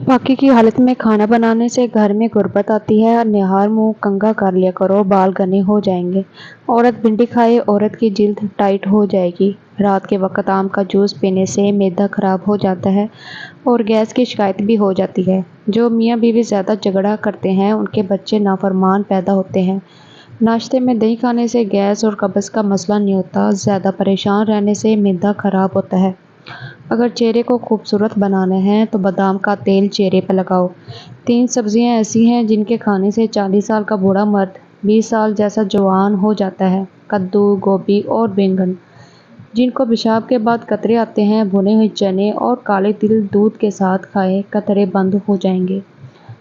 नापाकी की हालत में खाना बनाने से घर में गुर्बत आती है। निहार मुंह कंघा कर लिया करो, बाल घने हो जाएंगे। औरत भिंडी खाए, औरत की जिल्द टाइट हो जाएगी। रात के वक्त आम का जूस पीने से मैदा खराब हो जाता है और गैस की शिकायत भी हो जाती है। जो मियाँ बीवी ज़्यादा झगड़ा करते हैं उनके बच्चे नाफरमान पैदा होते हैं। नाश्ते में दही खाने से गैस और कब्ज का मसला नहीं होता। ज़्यादा परेशान रहने से मैदा खराब होता है। अगर चेहरे को खूबसूरत बनाना है तो बादाम का तेल चेहरे पर लगाओ। 3 सब्जियां ऐसी हैं जिनके खाने से 40 साल का बूढ़ा मर्द 20 साल जैसा जवान हो जाता है। कद्दू, गोभी और बैंगन। जिनको पेशाब के बाद कतरे आते हैं, भुने हुए चने और काले तिल दूध के साथ खाएं, कतरे बंद हो जाएंगे।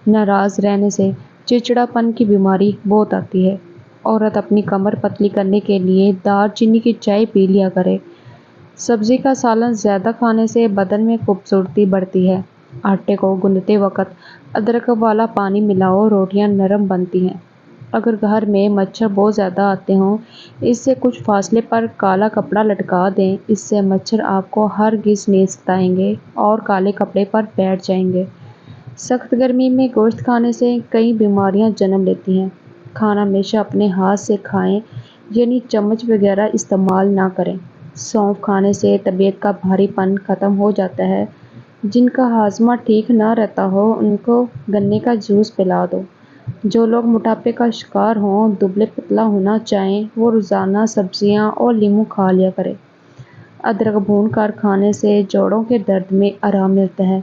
नाराज रहने से चिड़चिड़ापन की बीमारी बहुत आती है। औरत अपनी कमर पतली करने के लिए दालचीनी की चाय पी लिया करे। सब्जी का सालन ज़्यादा खाने से बदन में खूबसूरती बढ़ती है। आटे को गूंदते वक्त अदरक वाला पानी मिलाओ, रोटियां नरम बनती हैं। अगर घर में मच्छर बहुत ज़्यादा आते हों, इससे कुछ फासले पर काला कपड़ा लटका दें। इससे मच्छर आपको हरगिज़ नहीं सताएंगे और काले कपड़े पर बैठ जाएंगे। सख्त गर्मी में गोश्त खाने से कई बीमारियां जन्म लेती हैं। खाना हमेशा अपने हाथ से खाएं, यानी चम्मच वगैरह इस्तेमाल ना करें। सौंफ खाने से तबीयत का भारीपन ख़त्म हो जाता है। जिनका हाजमा ठीक ना रहता हो उनको गन्ने का जूस पिला दो। जो लोग मोटापे का शिकार हों, दुबले पतला होना चाहें, वो रोज़ाना सब्जियां और नींबू खा लिया करें। अदरक भून कर खाने से जोड़ों के दर्द में आराम मिलता है।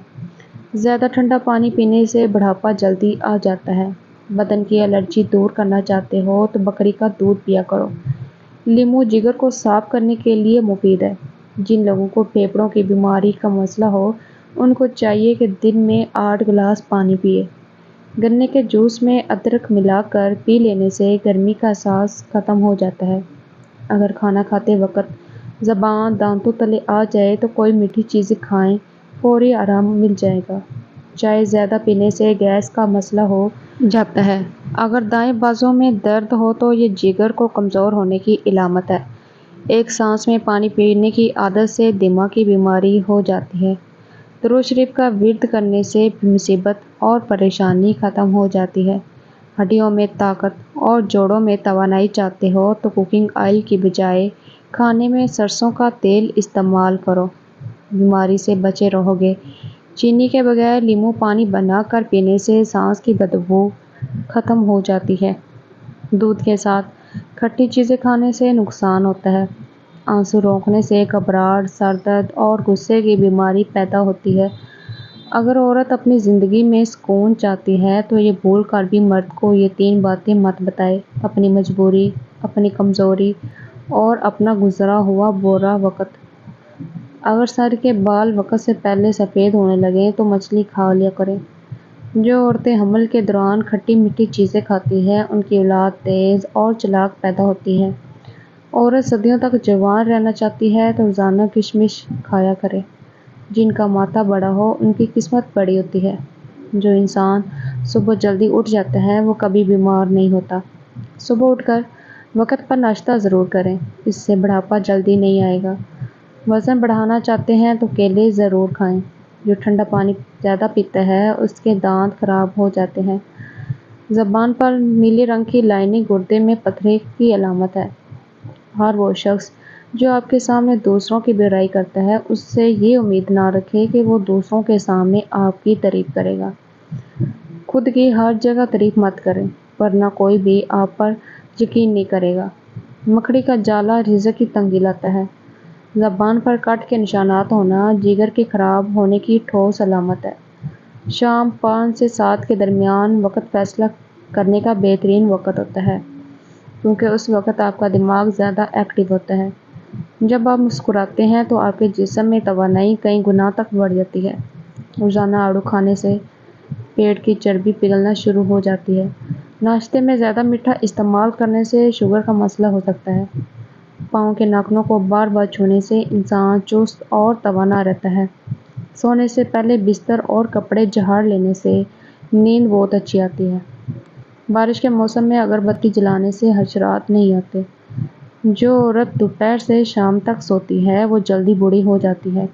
ज़्यादा ठंडा पानी पीने से बुढ़ापा जल्दी आ जाता है। बदन की एलर्जी दूर करना चाहते हो तो बकरी का दूध पिया करो। नींबू जिगर को साफ करने के लिए मुफीद है। जिन लोगों को फेफड़ों की बीमारी का मसला हो उनको चाहिए कि दिन में 8 गिलास पानी पिए। गन्ने के जूस में अदरक मिलाकर पी लेने से गर्मी का एहसास ख़त्म हो जाता है। अगर खाना खाते वक्त ज़बान दांतों तले आ जाए तो कोई मीठी चीज़ें खाएं, फौरी आराम मिल जाएगा। चाय ज़्यादा पीने से गैस का मसला हो जाता है। अगर दाएं बाजू में दर्द हो तो ये जिगर को कमज़ोर होने की इलामत है। एक सांस में पानी पीने की आदत से दिमाग की बीमारी हो जाती है। दुरूद शरीफ का विर्द करने से मुसीबत और परेशानी ख़त्म हो जाती है। हड्डियों में ताकत और जोड़ों में तवानाई चाहते हो तो कुकिंग ऑयल की बजाय खाने में सरसों का तेल इस्तेमाल करो, बीमारी से बचे रहोगे। चीनी के बगैर नींबू पानी बनाकर पीने से सांस की बदबू ख़त्म हो जाती है। दूध के साथ खट्टी चीज़ें खाने से नुकसान होता है। आंसू रोकने से घबराहट, सर दर्द और गुस्से की बीमारी पैदा होती है। अगर औरत अपनी ज़िंदगी में सुकून चाहती है तो ये भूल कर भी मर्द को ये 3 बातें मत बताए: अपनी मजबूरी, अपनी कमज़ोरी और अपना गुजरा हुआ बुरा वक्त। अगर सर के बाल वक्त से पहले सफ़ेद होने लगें तो मछली खा लिया करें। जो औरतें हमल के दौरान खट्टी मीठी चीज़ें खाती हैं उनकी औलाद तेज़ और चालाक पैदा होती है। औरत सदियों तक जवान रहना चाहती है तो रोज़ाना किशमिश खाया करे। जिनका माथा बड़ा हो उनकी किस्मत बड़ी होती है। जो इंसान सुबह जल्दी उठ जाता है वो कभी बीमार नहीं होता। सुबह उठकर वक्त पर नाश्ता ज़रूर करें, इससे बुढ़ापा जल्दी नहीं आएगा। वज़न बढ़ाना चाहते हैं तो केले ज़रूर खाएं। जो ठंडा पानी ज़्यादा पीता है उसके दांत खराब हो जाते हैं। ज़बान पर नीले रंग की लाइनें गुर्दे में पथरी की अलामत है। हर वो शख्स जो आपके सामने दूसरों की बुराई करता है उससे ये उम्मीद ना रखें कि वो दूसरों के सामने आपकी तारीफ करेगा। खुद की हर जगह तारीफ मत करें, वरना कोई भी आप पर यकीन नहीं करेगा। मकड़ी का जाला रिज़्क की तंगी लाता है। ज़बान पर कट के निशानात होना जिगर के खराब होने की ठोस अलामत है। शाम 5 से 7 के दरमियान वक्त फैसला करने का बेहतरीन वक्त होता है, क्योंकि उस वक्त आपका दिमाग ज़्यादा एक्टिव होता है। जब आप मुस्कुराते हैं तो आपके जिस्म में तवानाई कई गुना तक बढ़ जाती है। रोज़ाना आड़ू खाने से पेट की चर्बी पिघलना शुरू हो जाती है। नाश्ते में ज़्यादा मीठा इस्तेमाल करने से शुगर का मसला हो सकता है। पाँव के नाखूनों को बार बार छूने से इंसान चुस्त और तवाना रहता है। सोने से पहले बिस्तर और कपड़े झाड़ लेने से नींद बहुत अच्छी आती है। बारिश के मौसम में अगरबत्ती जलाने से हशरात नहीं आते। जो औरत दोपहर से शाम तक सोती है वो जल्दी बूढ़ी हो जाती है,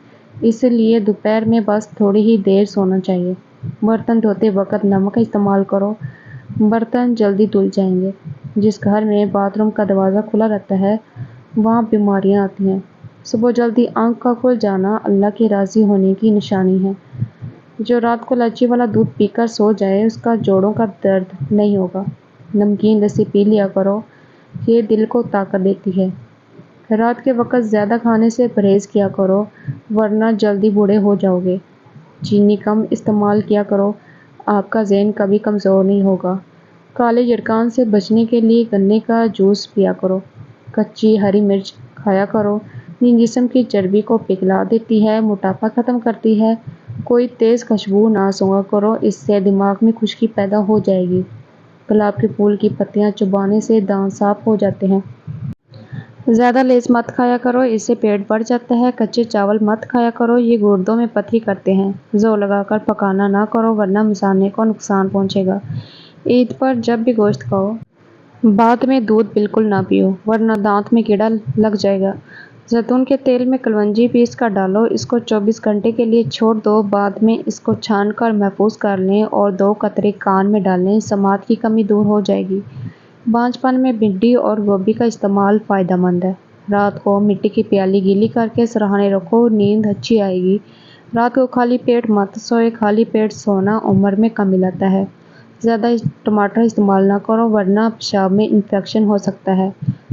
इसलिए दोपहर में बस थोड़ी ही देर सोना चाहिए। برتن دھوتے وقت نمک کا استعمال کرو، برتن جلدی دھل جائیں گے۔ جس گھر میں باتھ روم کا دروازہ کھلا رہتا ہے وہاں بیماریاں آتی ہیں۔ صبح جلدی آنکھ کا کھل جانا اللہ کے راضی ہونے کی نشانی ہے۔ جو رات کو الائچی والا دودھ پی کر سو جائے اس کا جوڑوں کا درد نہیں ہوگا۔ نمکین لسی پی لیا کرو، یہ دل کو طاقت دیتی ہے۔ رات کے وقت زیادہ کھانے سے پرہیز کیا کرو ورنہ جلدی بوڑھے ہو جاؤ گے۔ چینی کم استعمال کیا کرو، آپ کا ذہن کبھی کمزور نہیں ہوگا۔ کالے جرکان سے بچنے کے لیے گنے کا جوس پیا کرو۔ کچی ہری مرچ کھایا کرو، یہ جسم کی چربی کو پگھلا دیتی ہے، موٹاپا ختم کرتی ہے۔ کوئی تیز خوشبو نہ سونگا کرو، اس سے دماغ میں خشکی پیدا ہو جائے گی۔ گلاب کے پھول کی پتیاں چبانے سے دانت صاف ہو جاتے ہیں۔ زیادہ لیز مت کھایا کرو، اس سے پیٹ بڑھ جاتا ہے۔ کچے چاول مت کھایا کرو، یہ گردوں میں پتھری کرتے ہیں۔ زور لگا کر پکانا نہ کرو ورنہ مثانے کو نقصان پہنچے گا۔ عید پر جب بھی گوشت کھاؤ بعد میں دودھ بالکل نہ پیو ورنہ دانت میں کیڑا لگ جائے گا۔ زیتون کے تیل میں کلونجی پیس کر ڈالو، اس کو 24 گھنٹے کے لیے چھوڑ دو، بعد میں اس کو چھان کر محفوظ کر لیں اور 2 قطرے کان میں ڈال لیں، سماعت کی کمی دور ہو جائے گی۔ بانجھ پن میں بھنڈی اور گوبھی کا استعمال فائدہ مند ہے۔ رات کو مٹی کی پیالی گیلی کر کے سرہانے رکھو، نیند اچھی آئے گی۔ رات کو خالی پیٹ مت سوئے، خالی پیٹ سونا عمر میں کمی لاتا ہے۔ زیادہ ٹماٹر استعمال نہ کرو ورنہ پیشاب میں انفیکشن ہو سکتا ہے۔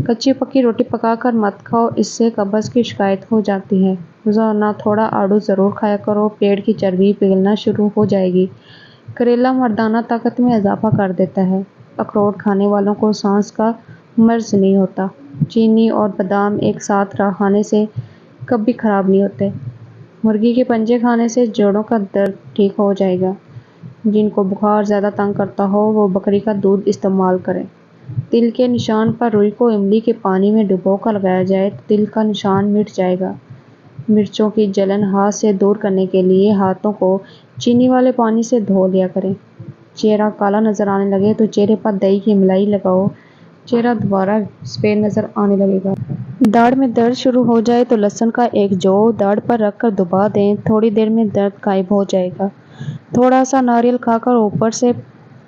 کچی پکی روٹی پکا کر مت کھاؤ، اس سے قبض کی شکایت ہو جاتی ہے۔ روزانہ تھوڑا آڑو ضرور کھایا کرو، پیٹ کی چربی پگھلنا شروع ہو جائے گی۔ کریلا مردانہ طاقت میں اضافہ کر دیتا ہے۔ اخروٹ کھانے والوں کو سانس کا مرض نہیں ہوتا۔ چینی اور بادام ایک ساتھ کھانے سے کبھی خراب نہیں ہوتے۔ مرغی کے پنجے کھانے سے جوڑوں کا درد ٹھیک ہو جائے گا۔ جن کو بخار زیادہ تنگ کرتا ہو وہ بکری کا دودھ استعمال کریں۔ دل کے نشان پر روئی کو املی کے پانی میں ڈبو کر لگایا جائے تو دل کا نشان مٹ جائے گا۔ مرچوں کی جلن ہاتھ سے دور کرنے کے لیے ہاتھوں کو چینی والے پانی سے دھو لیا کریں۔ چہرہ کالا نظر آنے لگے تو چہرے پر دہی کی ملائی لگاؤ، چہرہ دوبارہ سفید نظر آنے لگے گا۔ داڑھ میں درد شروع ہو جائے تو لہسن کا ایک جو داڑھ پر رکھ کر دبا دیں، تھوڑی دیر میں درد غائب ہو جائے گا۔ تھوڑا سا ناریل کھا کر اوپر سے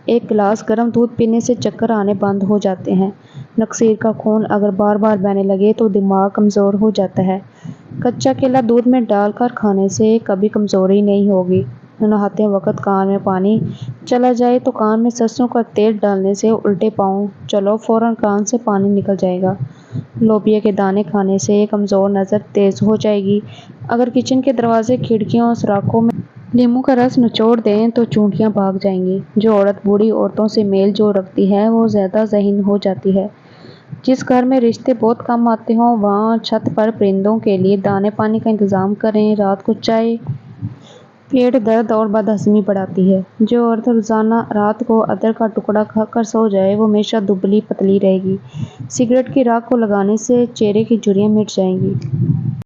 ایک گلاس گرم دودھ پینے سے چکر آنے بند ہو جاتے ہیں۔ نکسیر کا خون اگر بار بار بہنے لگے تو دماغ کمزور ہو جاتا ہے۔ کچا کیلا دودھ میں ڈال کر کھانے سے کبھی کمزوری نہیں ہوگی۔ نہاتے وقت کان میں پانی چلا جائے تو کان میں سرسوں کا تیل ڈالنے سے الٹے پاؤں چلو فوراً کان سے پانی نکل جائے گا۔ لوبیا کے دانے کھانے سے کمزور نظر تیز ہو جائے گی۔ اگر کچن کے دروازے، کھڑکیوں اور سوراخوں میں لیموں کا رس نچوڑ دیں تو چونٹیاں بھاگ جائیں گی۔ جو عورت بوڑھی عورتوں سے میل جول رکھتی ہے وہ زیادہ ذہین ہو جاتی ہے۔ جس گھر میں رشتے بہت کم آتے ہوں وہاں چھت پر پرندوں کے لیے دانے پانی کا انتظام کریں۔ رات کو چائے پیٹ درد اور بد ہضمی بڑھاتی ہے۔ جو عورت روزانہ رات کو ادرک کا ٹکڑا کھا کر سو جائے وہ ہمیشہ دبلی پتلی رہے گی۔ سگریٹ کی راکھ کو لگانے سے چہرے کی جھریاں مٹ جائیں گی۔